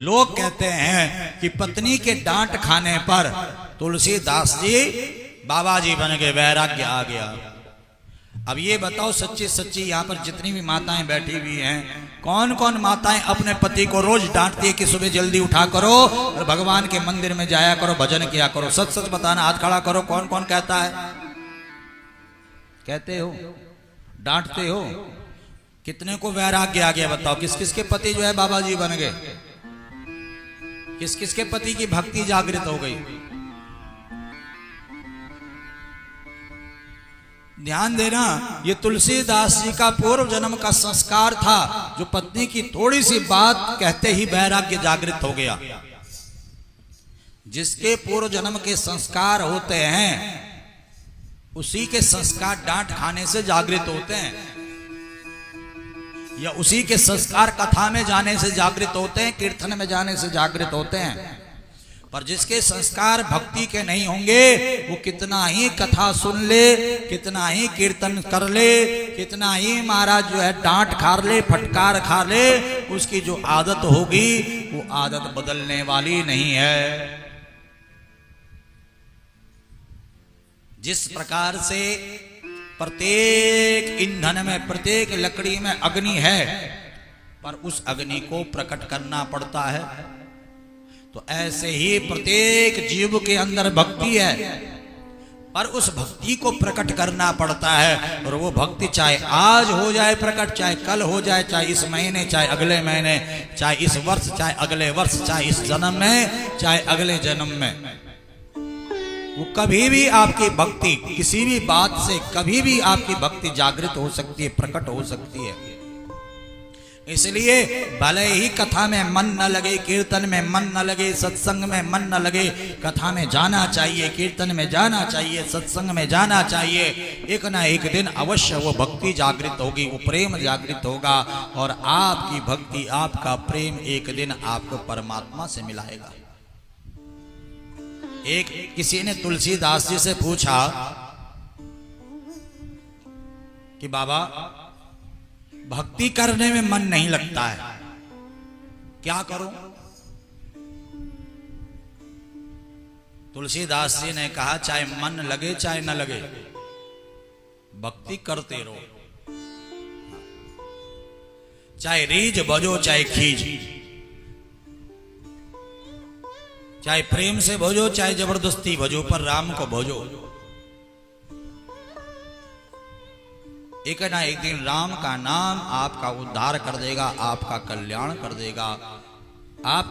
लोग कहते हैं कि पत्नी के डांट खाने पर तुलसीदास जी बाबा जी बन गए, वैराग्य आ गया। अब ये बताओ सच्ची सच्ची यहाँ पर जितनी भी माताएं बैठी हुई हैं, कौन कौन माताएं अपने पति को रोज डांटती है कि सुबह जल्दी उठा करो और भगवान के मंदिर में जाया करो, भजन किया करो। सच सच बताना, हाथ खड़ा करो। कौन कौन कहता है? कहते हो, डांटते हो। कितने को वैराग्य आ गया बताओ? किस किस के पति जो है बाबा जी बन गए? किस किस के पति की भक्ति जागृत हो गई? ध्यान देना, ये तुलसीदास जी का पूर्व जन्म का संस्कार था, जो पत्नी की थोड़ी सी बात कहते ही वैराग्य जागृत हो गया। जिसके पूर्व जन्म के संस्कार होते हैं, उसी के संस्कार डांट खाने से जागृत होते हैं, या उसी के संस्कार कथा में जाने से जागृत होते हैं, कीर्तन में जाने से जागृत होते हैं। पर जिसके संस्कार भक्ति के नहीं होंगे, वो कितना ही कथा सुन ले, कितना ही कीर्तन कर ले, कितना ही महाराज जो है डांट खा ले, फटकार खा ले, उसकी जो आदत होगी वो आदत बदलने वाली नहीं है। जिस प्रकार से प्रत्येक ईंधन में, प्रत्येक लकड़ी में अग्नि है, पर उस अग्नि को प्रकट करना पड़ता है, तो ऐसे ही प्रत्येक जीव के अंदर भक्ति है, पर उस भक्ति को प्रकट करना पड़ता है। और वो भक्ति चाहे आज हो जाए प्रकट, चाहे कल हो जाए, चाहे इस महीने, चाहे अगले महीने, चाहे इस वर्ष, चाहे अगले वर्ष, चाहे इस जन्म में, चाहे अगले जन्म में, वो कभी भी आपकी भक्ति, किसी भी बात से कभी भी आपकी भक्ति जागृत हो सकती है, प्रकट हो सकती है। इसलिए भले ही कथा में मन न लगे, कीर्तन में मन न लगे, सत्संग में मन न लगे, कथा में जाना चाहिए, कीर्तन में जाना चाहिए, सत्संग में जाना चाहिए। एक ना एक दिन अवश्य वो भक्ति जागृत होगी, वो प्रेम जागृत होगा, और आपकी भक्ति, आपका प्रेम एक दिन आपको परमात्मा से मिलाएगा। एक किसी ने तुलसीदास जी से पूछा कि बाबा, भक्ति करने में मन नहीं लगता है, क्या करूं? तुलसीदास जी ने कहा, चाहे मन लगे चाहे न लगे, भक्ति करते रहो। चाहे रीझ भजो चाहे खींच, चाहे प्रेम से भजो चाहे जबरदस्ती भजो, पर राम को भजो। एक ना एक दिन राम का नाम आपका उद्धार कर देगा, आपका कल्याण कर देगा। आप